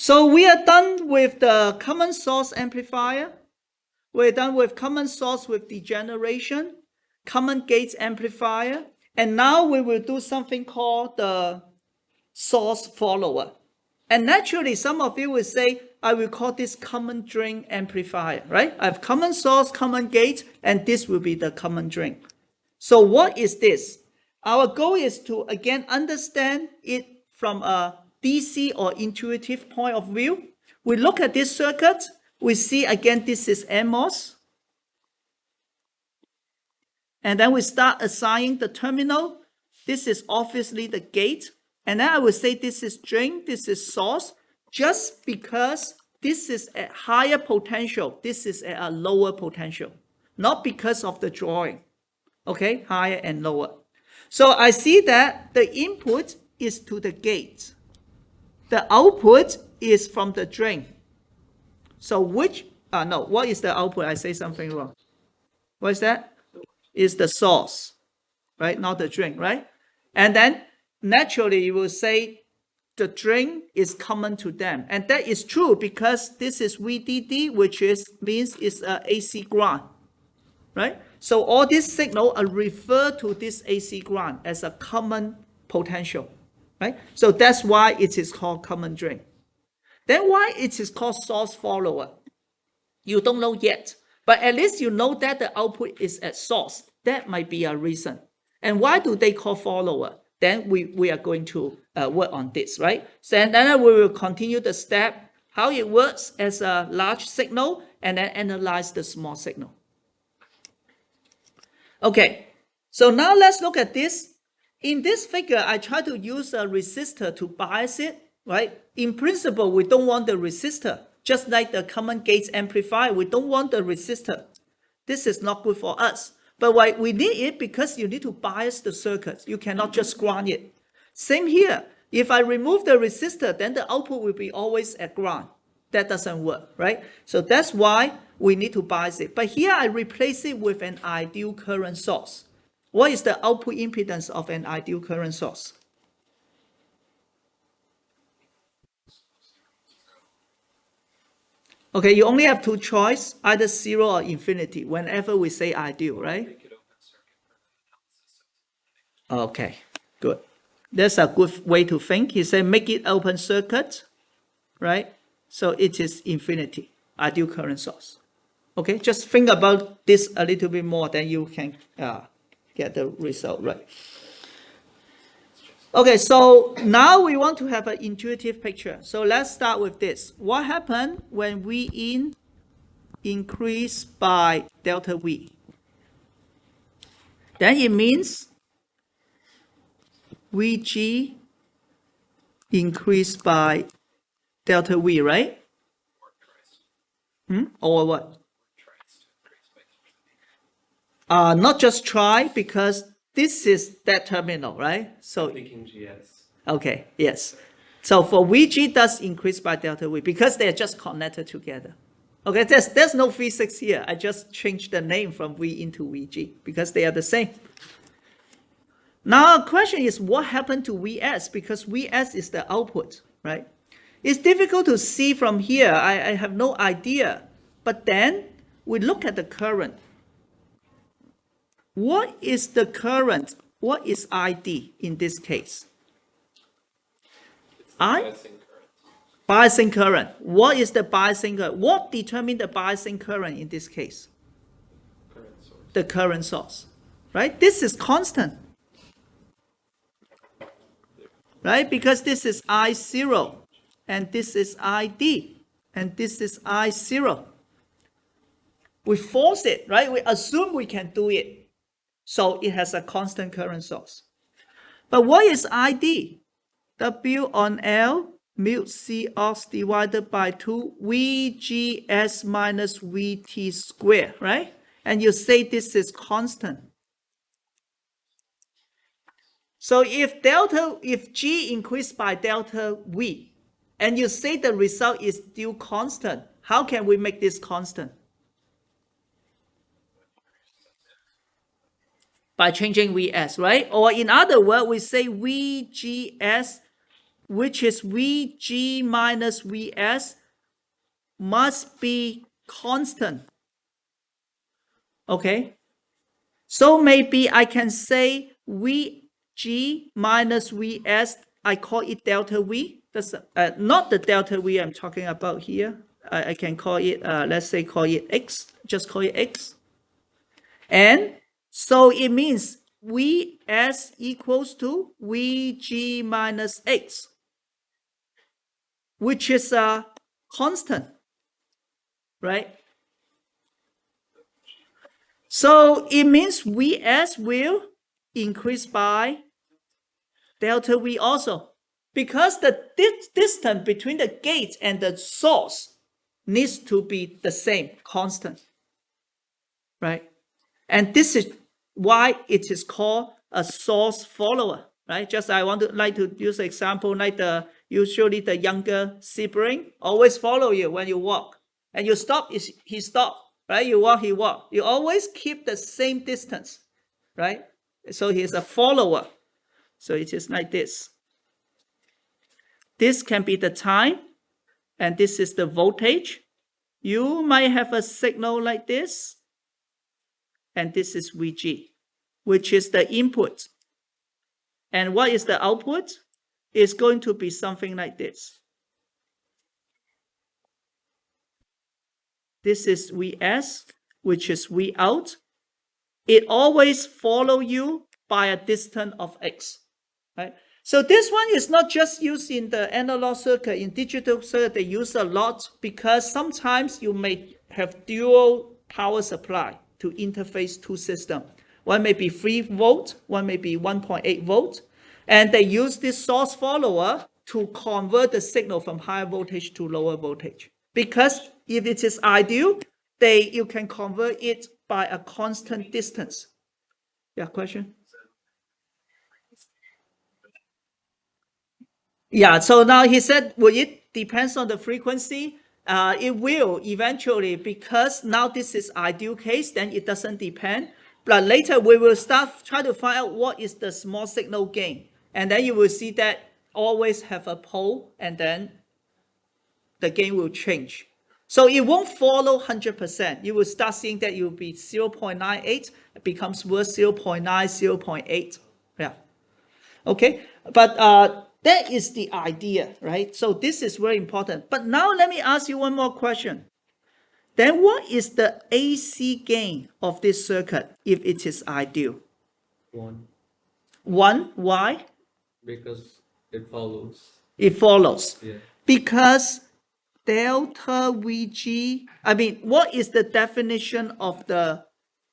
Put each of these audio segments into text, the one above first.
So we are done with the common source amplifier. We're done with common source with degeneration, common gates amplifier, and now we will do something called the source follower. And naturally, some of you will say, I will call this common drain amplifier, right? I have common source, common gate, and this will be the common drain. So what is this? Our goal is to, again, understand it from a DC or intuitive point of view. We look at this circuit, we see again this is NMOS. And then we start assigning the terminal. This is obviously the gate. And then I will say this is drain, this is source, just because this is at higher potential, this is at a lower potential, not because of the drawing. Okay, higher and lower. So I see that the input is to the gate. The output is from the drain. So what is the output? I say something wrong. What is that? Is the source, right? Not the drain, right? And then naturally you will say the drain is common to them. And that is true because this is VDD, which means it's an AC ground, right? So all these signals are referred to this AC ground as a common potential, right? So that's why it is called common drain. Then why it is called source follower? You don't know yet, but at least you know that the output is at source. That might be a reason. And why do they call follower? Then we are going to work on this, right? So and then we will continue the step, how it works as a large signal, and then analyze the small signal. Okay, so now let's look at this. In this figure, I try to use a resistor to bias it, right? In principle, we don't want the resistor. Just like the common gates amplifier, we don't want the resistor. This is not good for us. But why we need it? Because you need to bias the circuit. You cannot just ground it. Same here. If I remove the resistor, then the output will be always at ground. That doesn't work, right? So that's why we need to bias it. But here I replace it with an ideal current source. What is the output impedance of an ideal current source? Okay, you only have two choices, either 0 or infinity, whenever we say ideal, right? Okay, good. That's a good way to think. He said make it open circuit, right? So it is infinity, ideal current source. Okay, just think about this a little bit more, then you can get the result right. Okay, so now we want to have an intuitive picture. So let's start with this. What happened when V increase by delta V? Then it means Vg increased by delta V, right? Or what? Not just try, because this is that terminal, right? So okay, yes. So for Vg does increase by delta V because they're just connected together. Okay, there's no physics here. I just changed the name from V into Vg because they are the same. Now the question is what happened to Vs, because Vs is the output, right? It's difficult to see from here. I have no idea. But then we look at the current. What is the current? What is ID in this case? Biasing current. What is the biasing current? What determines the biasing current in this case? The current source, right? This is constant, right? Because this is I0, and this is ID, and this is I0. We force it, right? We assume we can do it. So it has a constant current source. But what is ID? W on L mu C ox divided by 2 VGS minus VT squared, right? And you say this is constant. So if G increased by delta V, and you say the result is still constant, how can we make this constant? By changing Vs, right? Or in other words, we say VGS which is Vg minus Vs, must be constant. Okay, so maybe I can say Vg minus Vs, I call it delta V. That's not the delta V I'm talking about here. I can call it, let's say, call it X, just call it X. And so it means Vs equals to Vg minus X, which is a constant, right? So it means Vs will increase by delta V also, because the distance between the gate and the source needs to be the same, constant, right? And this is why it is called a source follower, right? Just I want to like to use an example like usually the younger sibling always follow you when you walk, and you stop, he stop, right? You walk, he walk. You always keep the same distance, right? So he is a follower. So it is like this. This can be the time, and this is the voltage. You might have a signal like this, and this is Vg, which is the input. And what is the output? It's going to be something like this. This is Vs, which is V out. It always follow you by a distance of X, right? So this one is not just used in the analog circuit. In digital circuit, they use a lot because sometimes you may have dual power supply to interface two systems. One may be 3 volt, one may be 1.8 volt. And they use this source follower to convert the signal from higher voltage to lower voltage. Because if it is ideal, you can convert it by a constant distance. Yeah, question? Yeah, so now he said, well, it depends on the frequency. It will eventually, because now this is ideal case, then it doesn't depend. But later we will try to find out what is the small signal gain. And then you will see that always have a pole, and then the gain will change. So it won't follow 100%. You will start seeing that it will be 0.98, it becomes worse 0.9, 0.8. Yeah. Okay, but that is the idea, right? So this is very important. But now let me ask you one more question. Then what is the AC gain of this circuit if it is ideal? 1. 1, why? Because it follows. It follows. Yeah. Because delta Vg, I mean, what is the definition of the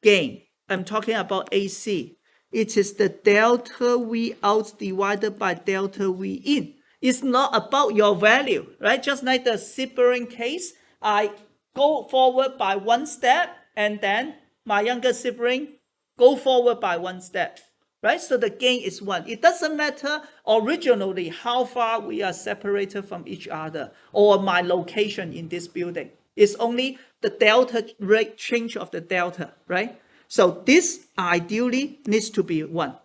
gain? I'm talking about AC. It is the delta V out divided by delta V in. It's not about your value, right? Just like the sibling case, I go forward by 1 step, and then my younger sibling go forward by 1 step, right? So the gain is 1. It doesn't matter originally how far we are separated from each other or my location in this building. It's only the delta rate change of the delta, right? So this ideally needs to be 1.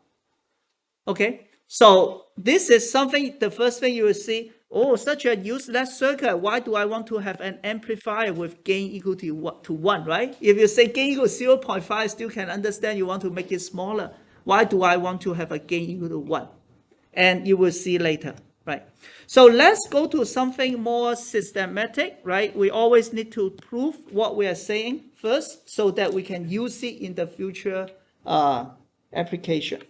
Okay, so this is something, the first thing you will see, oh, such a useless circuit. Why do I want to have an amplifier with gain equal to 1, right? If you say gain equal to 0.5, I still can understand you want to make it smaller. Why do I want to have a gain equal to 1? And you will see later, right? So let's go to something more systematic, right? We always need to prove what we are saying first so that we can use it in the future application.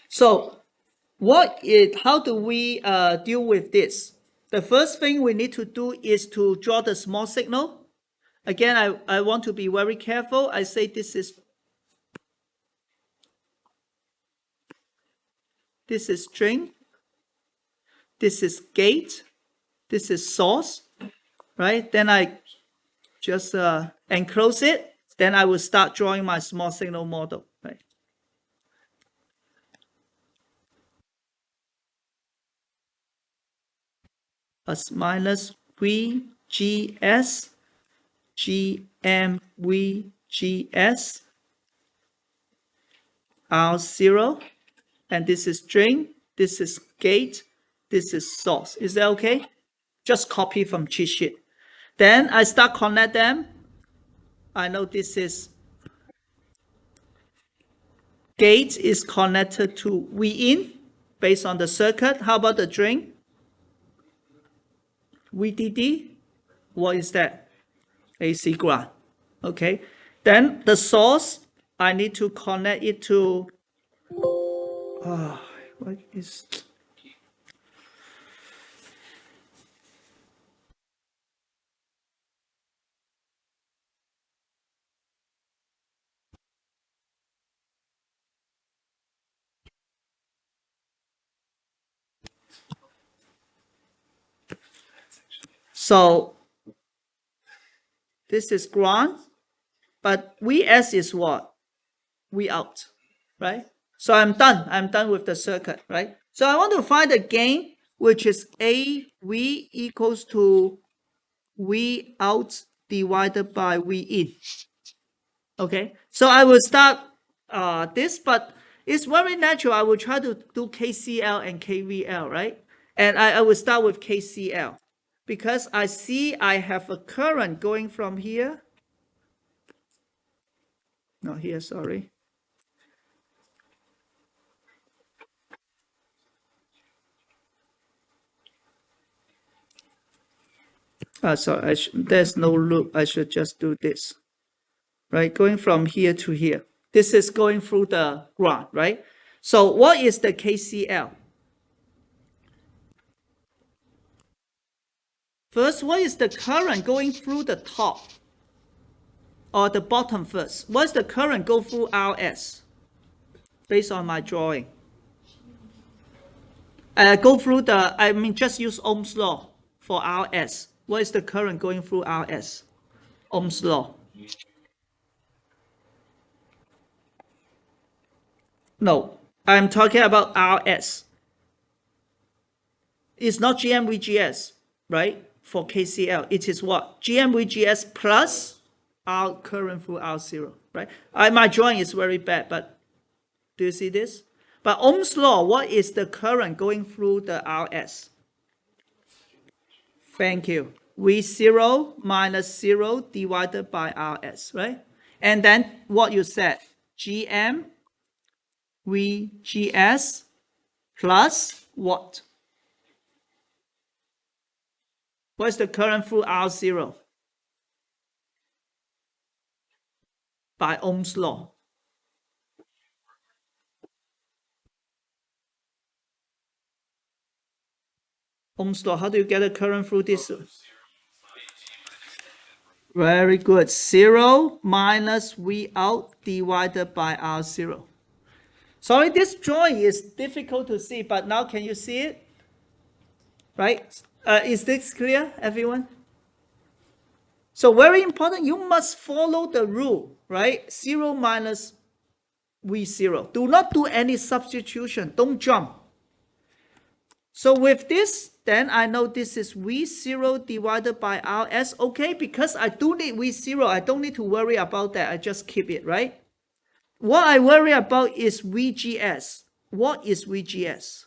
So how do we deal with this? The first thing we need to do is to draw the small signal. Again, I want to be very careful. I say this is string, this is gate, this is source, right? Then I just enclose it. Then I will start drawing my small signal model, right? Plus minus VGS, GMVGS, R0, and this is drain, this is gate, this is source. Is that okay? Just copy from cheat sheet. Then I start connect them. I know this is gate is connected to V in based on the circuit. How about the drain? VDD, what is that? AC ground. Okay. Then the source, I need to connect it to, what is, so this is ground, but VS is what? V out, right? So I'm done with the circuit, right? So I want to find the gain, which is AV equals to V out divided by V in. Okay, so I will start this, but it's very natural. I will try to do KCL and KVL, right? And I will start with KCL because I see I have a current going from here. No, here, sorry. Sorry, there's no loop. I should just do this, right? Going from here to here. This is going through the ground, right? So what is the KCL? First, what is the current going through the top or the bottom first? What's the current go through RS based on my drawing? Go through the, just use Ohm's law for RS. What is the current going through RS? Ohm's law. No, I'm talking about RS. It's not GMVGS, right? For KCL, it is what? GMVGS plus R current through R0, right? My drawing is very bad, but do you see this? But Ohm's law, what is the current going through the RS? Thank you. V0 minus 0 divided by RS, right? And then what you said, GM VGS plus what? What's the current through R0? By Ohm's law. Ohm's law, how do you get a current through this? Very good. 0 minus V out divided by R0. Sorry, this drawing is difficult to see, but now can you see it? Right? Is this clear, everyone? So very important, you must follow the rule, right? 0 minus V0. Do not do any substitution. Don't jump. So with this, then I know this is V0 divided by RS. Okay, because I do need V0, I don't need to worry about that. I just keep it, right? What I worry about is VGS. What is VGS?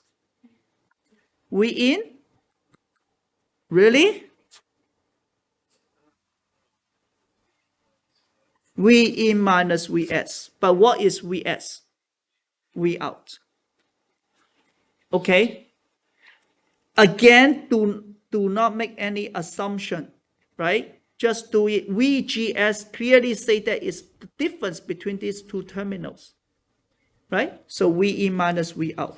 V in? Really? V in minus Vs. But what is Vs? V out. Okay? Again, do not make any assumption, right? Just do it. VGS clearly say that is the difference between these two terminals, right? So V in minus V out.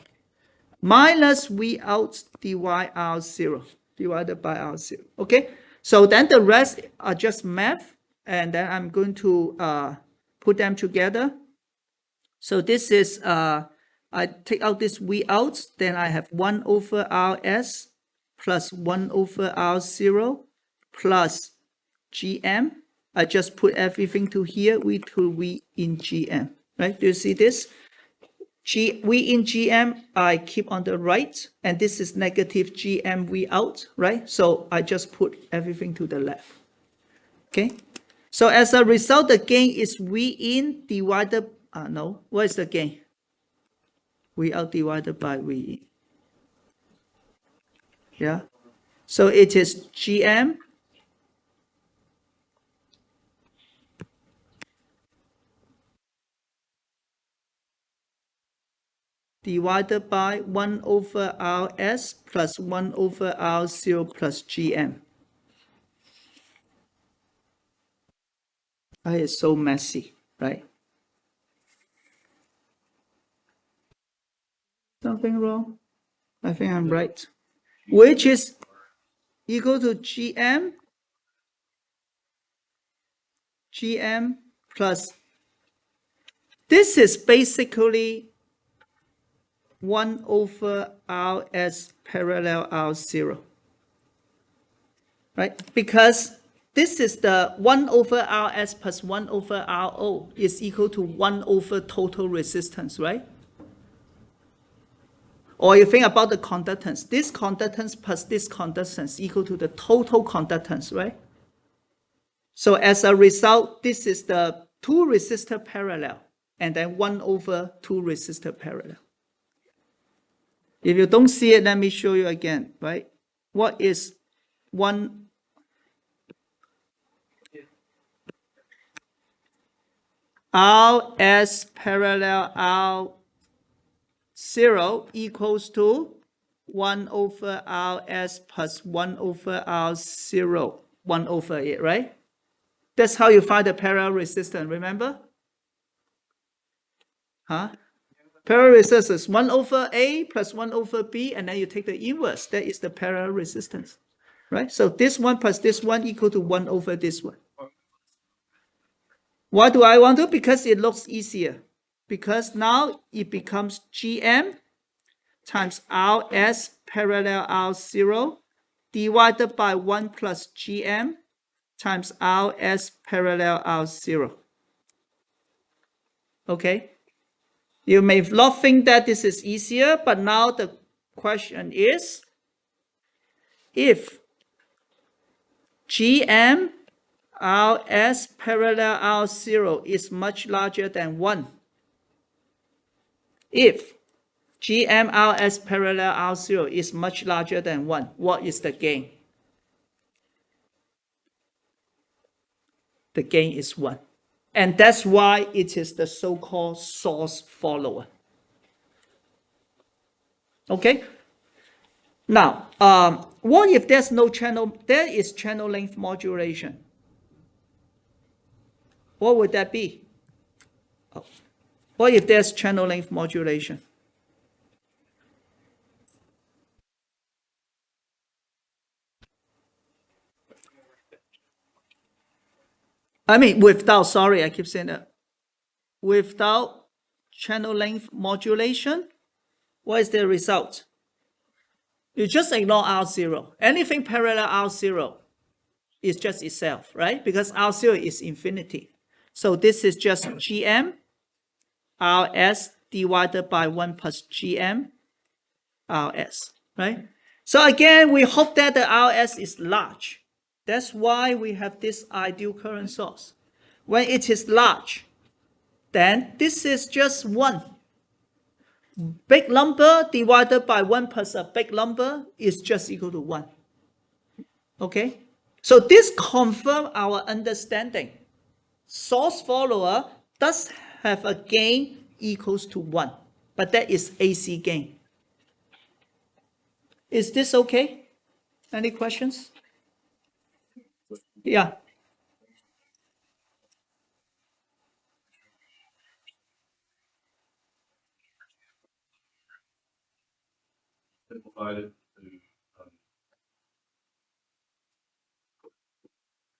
Minus V out divided R0, divided by R0, okay? So then the rest are just math, and then I'm going to put them together. So this is, I take out this V out, then I have 1 over RS plus 1 over R0 plus GM. I just put everything to here, V to V in GM, right? Do you see this? V in GM, I keep on the right, and this is negative GM V out, right? So I just put everything to the left, okay? So as a result, the gain is V in divided, what is the gain? V out divided by V in. Yeah. So it is GM divided by 1 over Rs plus 1 over R0 plus GM. That is so messy, right? Something wrong? I think I'm right. Which is equal to GM plus, this is basically 1 over Rs parallel R0, right? Because this is the 1 over Rs plus 1 over Ro is equal to 1 over total resistance, right? Or you think about the conductance. This conductance plus this conductance equal to the total conductance, right? So as a result, this is the 2 resistor parallel, and then 1 over 2 resistor parallel. If you don't see it, let me show you again, right? What is 1? Rs parallel R0 equals to 1 over Rs plus 1 over R0, 1 over it, right? That's how you find the parallel resistance, remember? Huh? Parallel resistance is 1 over A plus 1 over B, and then you take the inverse. That is the parallel resistance, right? So this one plus this one equal to 1 over this one. Why do I want to? Because it looks easier. Because now it becomes GM times Rs parallel R0 divided by 1 plus GM times Rs parallel R0. Okay? You may not think that this is easier, but now the question is, if GM Rs parallel R0 is much larger than 1, if GM Rs parallel R0 is much larger than 1, what is the gain? The gain is 1. And that's why it is the so-called source follower. Okay? Now, what if there's no channel? There is channel length modulation. What would that be? What if there's channel length modulation? I mean, without, sorry, I keep saying that. Without channel length modulation, what is the result? You just ignore R0. Anything parallel R0 is just itself, right? Because R0 is infinity. So this is just GM Rs divided by 1 plus GM Rs, right? So again, we hope that the Rs is large. That's why we have this ideal current source. When it is large, then this is just 1. Big number divided by 1 plus a big number is just equal to 1. Okay? So this confirms our understanding. Source follower does have a gain equals to 1, but that is AC gain. Is this okay? Any questions? Yeah. Simplified it to,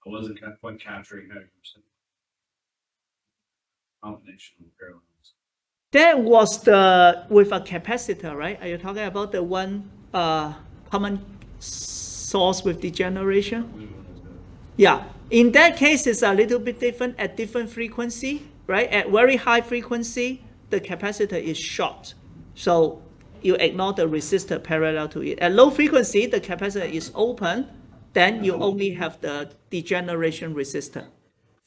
I wasn't quite capturing how you said combination of parallels. That was the with a capacitor, right? Are you talking about the one common source with degeneration? Yeah. In that case, it's a little bit different at different frequency, right? At very high frequency, the capacitor is short. So you ignore the resistor parallel to it. At low frequency, the capacitor is open. Then you only have the degeneration resistor,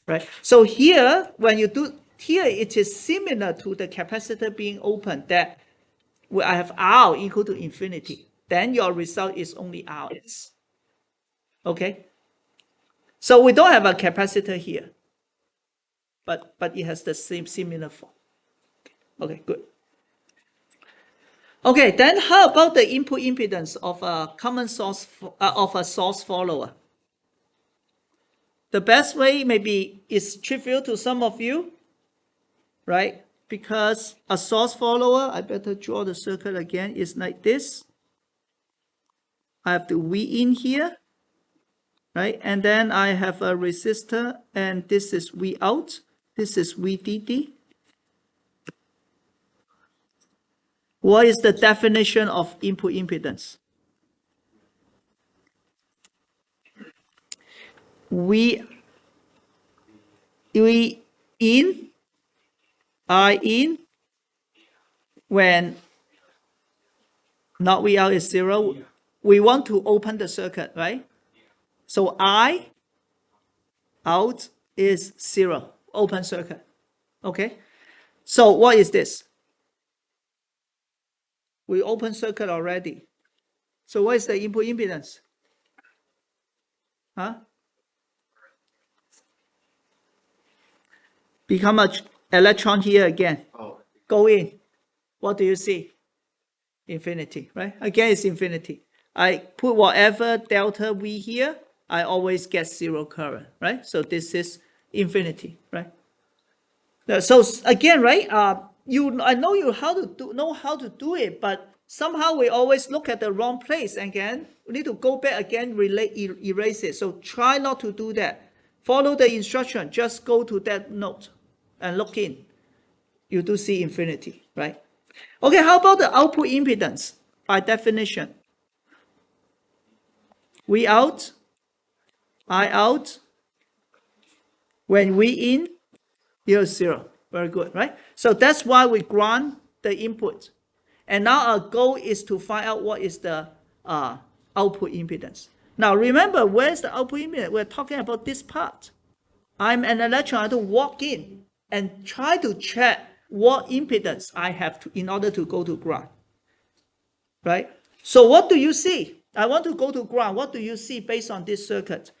right? So here, when you do, here it is similar to the capacitor being open, that where I have R equal to infinity, then your result is only Rs. Okay? So we don't have a capacitor here, but it has the same similar form. Okay, good. Okay, then how about the input impedance of a common source of a source follower? The best way maybe is trivial to some of you, right? Because a source follower, I better draw the circle again, is like this. I have the V in here, right? And then I have a resistor, and this is V out. This is VDD. What is the definition of input impedance? V in, I in, when not V out is 0, we want to open the circuit, right? So I out is 0, open circuit. Okay? So what is this? We open circuit already. So what is the input impedance? Huh? Become an electron here again. Go in. What do you see? Infinity, right? Again, it's infinity. I put whatever delta V here, I always get 0 current, right? So this is infinity, right? So again, right? I know know how to do it, but somehow we always look at the wrong place. Again, we need to go back again, erase it. So try not to do that. Follow the instruction. Just go to that node and look in. You do see infinity, right? Okay, how about the output impedance? By definition, V out, I out. When V in, here is 0. Very good, right? So that's why we grant the input. And now our goal is to find out what is the output impedance. Now remember, where's the output impedance? We're talking about this part. I'm an electron. I have to walk in and try to check what impedance I have to in order to go to ground. Right? So what do you see? I want to go to ground. What do you see based on this circuit?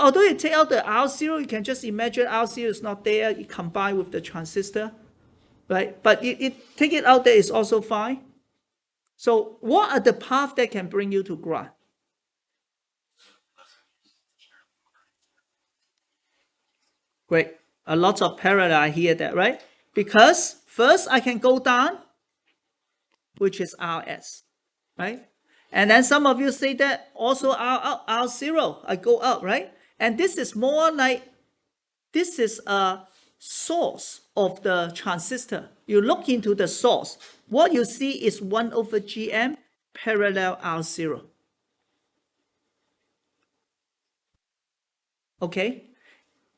Although you take out the R0, you can just imagine R0 is not there. It combined with the transistor, right? But take it out there is also fine. So what are the paths that can bring you to ground? Great. A lot of parallel, I hear that, right? Because first I can go down, which is RS, right? And then some of you say that also R0, I go up, right? And this is more like, this is a source of the transistor. You look into the source. What you see is 1/GM parallel R0. Okay?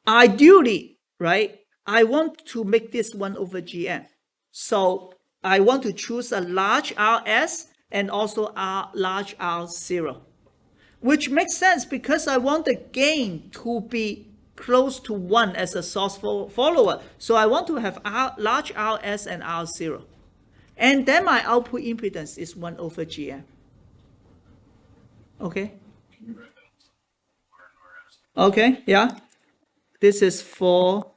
Ideally, right, I want to make this 1/GM. So I want to choose a large RS and also a large R0, which makes sense because I want the gain to be close to 1 as a source follower. So I want to have large RS and R0. And then my output impedance is 1/GM. Okay? Okay, yeah. This is for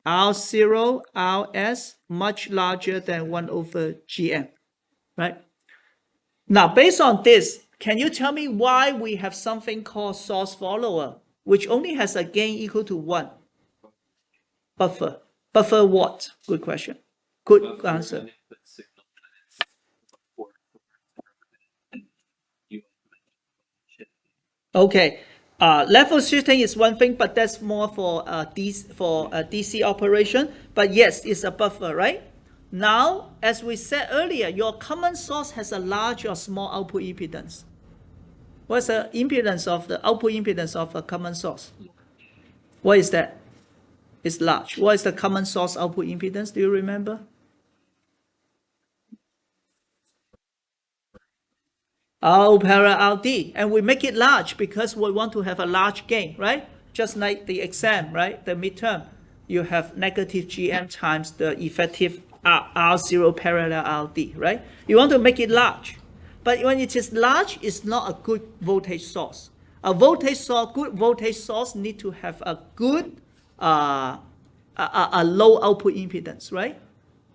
R0, Rs, much larger than 1/GM, right? Now, based on this, can you tell me why we have something called source follower, which only has a gain equal to 1? Buffer. Buffer what? Good question. Good answer. Okay. Level shifting is one thing, but that's more for DC operation. But yes, it's a buffer, right? Now, as we said earlier, your common source has a large or small output impedance. What's the impedance of the output impedance of a common source? What is that? It's large. What is the common source output impedance? Do you remember? R parallel RD, and we make it large because we want to have a large gain, right? Just like the exam, right? The midterm, you have negative GM times the effective R0 parallel RD, right? You want to make it large. But when it is large, it's not a good voltage source. A voltage source, good voltage source need to have a good, a low output impedance, right?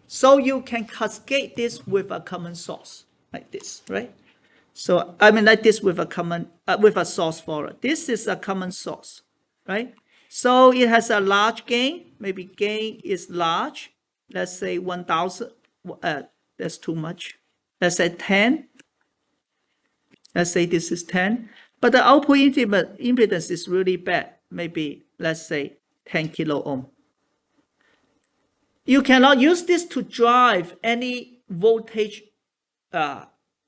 So you can cascade this with a common source, like this, right? So I mean like this with a common, with a source forward. This is a common source, right? So it has a large gain, maybe gain is large, let's say 1,000, that's too much. Let's say 10, let's say this is 10, but the output impedance is really bad, maybe let's say 10 kilo ohm. You cannot use this to drive any voltage,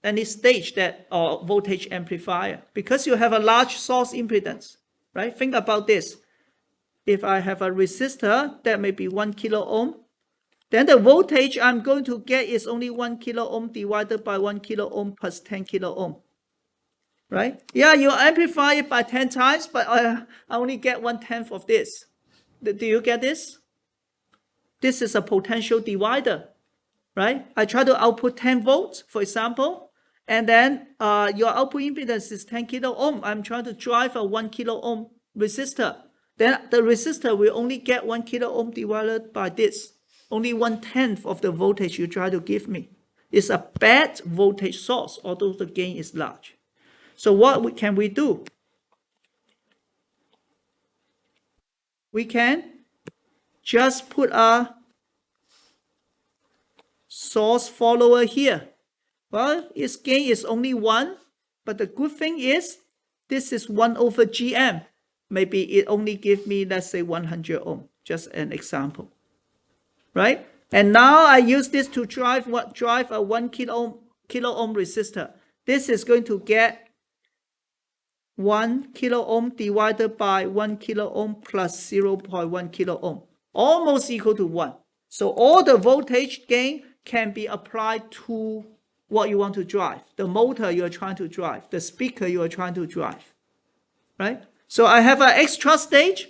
any stage that or voltage amplifier because you have a large source impedance, right? Think about this. If I have a resistor that may be 1 kilo ohm, then the voltage I'm going to get is only 1 kilo ohm divided by 1 kilo ohm plus 10 kilo ohm, right? Yeah, you amplify it by 10 times, but I only get 1/10 of this. Do you get this? This is a potential divider, right? I try to output 10 volts, for example, and then your output impedance is 10 kilo ohm. I'm trying to drive a 1 kilo ohm resistor. Then the resistor will only get 1 kilo ohm divided by this. Only 1/10 of the voltage you try to give me. It's a bad voltage source, although the gain is large. So what can we do? We can just put a source follower here. Well, its gain is only 1, but the good thing is this is 1 over GM. Maybe it only gives me, let's say, 100 ohm, just an example, right? And now I use this to drive a 1 kilo ohm resistor. This is going to get 1 kilo ohm divided by 1 kilo ohm plus 0.1 kilo ohm, almost equal to 1. So all the voltage gain can be applied to what you want to drive, the motor you're trying to drive, the speaker you are trying to drive, right? So I have an extra stage,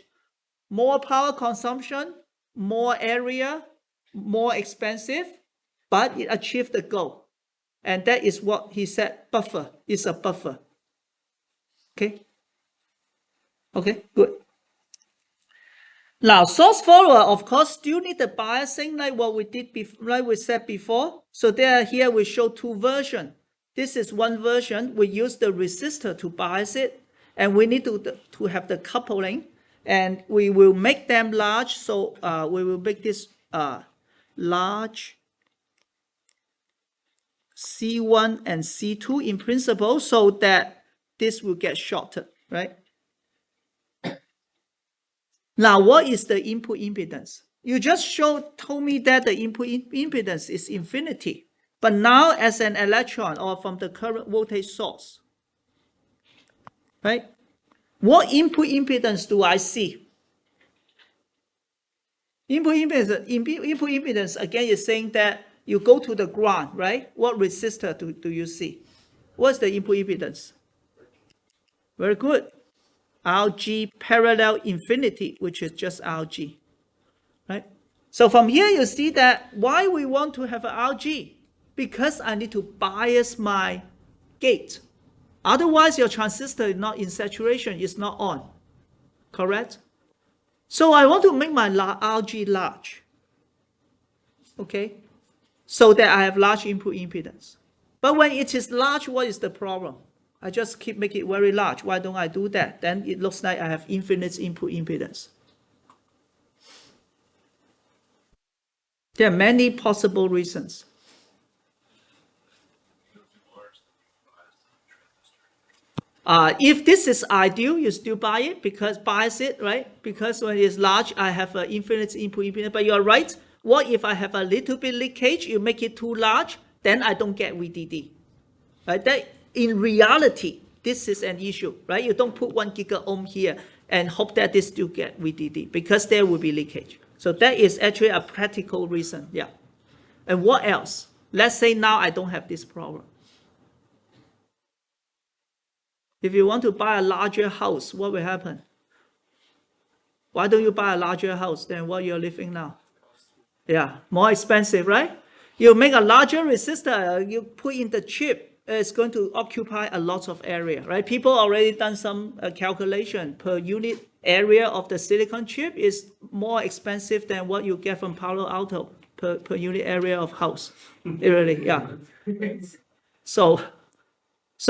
more power consumption, more area, more expensive, but it achieved the goal. And that is what he said, buffer, is a buffer. Okay? Okay, good. Now, source follower, of course, still need the biasing like what we did like we said before. So here we show two versions. This is one version. We use the resistor to bias it, and we need to have the coupling, and we will make them large. So we will make this large C1 and C2 in principle, so that this will get shorted, right? Now, what is the input impedance? You just told me that the input impedance is infinity. But now as an electron or from the current voltage source, right? What input impedance do I see? Input impedance again is saying that you go to the ground, right? What resistor do you see? What's the input impedance? Very good. RG parallel infinity, which is just RG, right? So from here you see that why we want to have an RG, because I need to bias my gate. Otherwise your transistor is not in saturation, it's not on, correct? So I want to make my RG large, okay? So that I have large input impedance. But when it is large, what is the problem? I just keep making it very large. Why don't I do that? Then it looks like I have infinite input impedance. There are many possible reasons. If this is ideal, you still bias it, right? Because when it's large, I have an infinite input impedance. But you're right. What if I have a little bit leakage? You make it too large, then I don't get VDD. Right? That in reality, this is an issue, right? You don't put 1 giga ohm here and hope that this still get VDD because there will be leakage. So that is actually a practical reason, yeah. And what else? Let's say now I don't have this problem. If you want to buy a larger house, what will happen? Why don't you buy a larger house than what you're living now? Yeah, more expensive, right? You make a larger resistor, you put in the chip, it's going to occupy a lot of area, right? People already done some calculation per unit area of the silicon chip is more expensive than what you get from Palo Alto per unit area of house. Really, yeah. So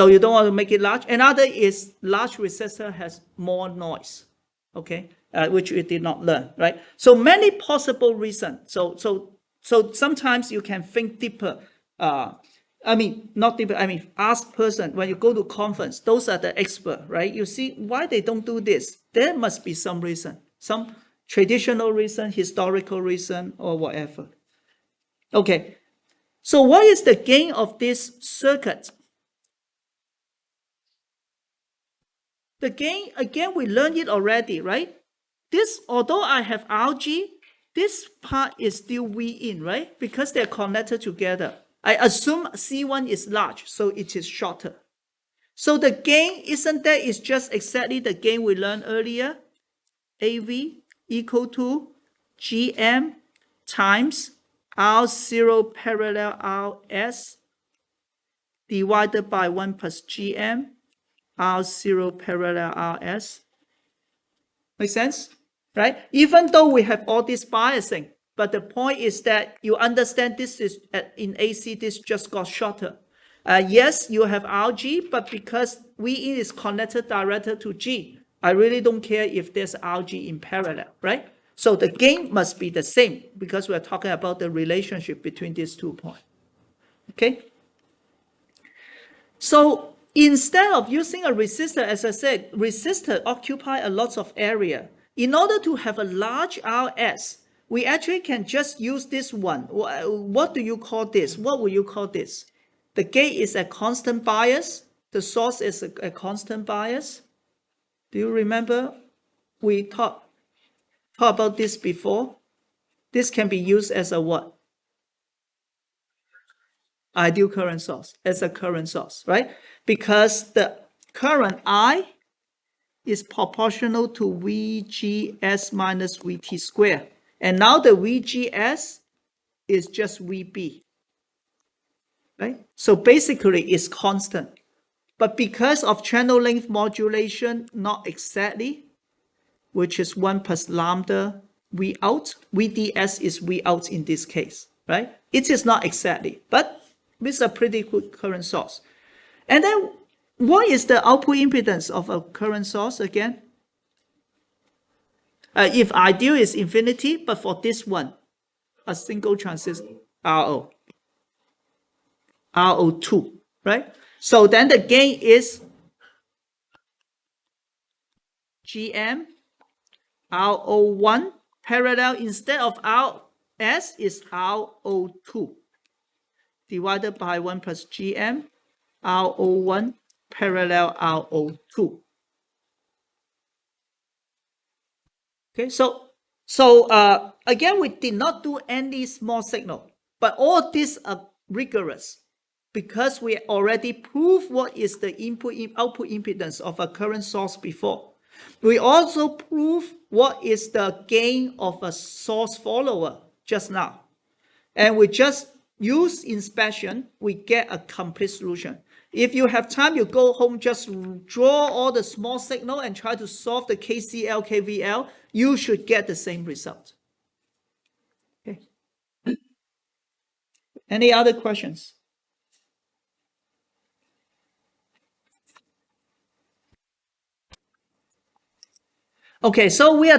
you don't want to make it large. Another is large resistor has more noise, okay, which we did not learn, right? So many possible reasons. So sometimes you can think deeper. Not deeper. Ask person when you go to conference. Those are the expert, right? You see why they don't do this. There must be some reason, some traditional reason, historical reason, or whatever. Okay. So what is the gain of this circuit? The gain, again, we learned it already, right? This, although I have RG, this part is still V in, right? Because they're connected together. I assume C1 is large, so it is shorter. So the gain, isn't that is just exactly the gain we learned earlier? AV equal to GM times R0 parallel RS divided by 1 plus GM R0 parallel RS. Make sense? Right? Even though we have all this biasing, but the point is that you understand this is in AC, this just got shorter. Yes, you have RG, but because V in is connected directly to G, I really don't care if there's RG in parallel, right? So the gain must be the same because we're talking about the relationship between these 2 points. Okay? So instead of using a resistor, as I said, resistor occupy a lot of area. In order to have a large RS, we actually can just use this one. What do you call this? What will you call this? The gate is a constant bias. The source is a constant bias. Do you remember we talked about this before? This can be used as a what? Ideal current source, as a current source, right? Because the current I is proportional to VGS minus VT squared. And now the VGS is just VB, right? So basically it's constant. But because of channel length modulation, not exactly, which is 1 plus lambda V out, VDS is V out in this case, right? It is not exactly, but it's a pretty good current source. And then what is the output impedance of a current source again? If ideal is infinity, but for this one, a single transistor, RO, RO2, right? So then the gain is GM, RO1, parallel instead of RS is RO2, divided by 1 plus GM, RO1, parallel RO2. Okay, so again, we did not do any small signal, but all these are rigorous because we already proved what is the output impedance of a current source before. We also prove what is the gain of a source follower just now. And we just use inspection, we get a complete solution. If you have time, you go home, just draw all the small signal and try to solve the KCL, KVL, you should get the same result. Okay. Any other questions? Okay, so we are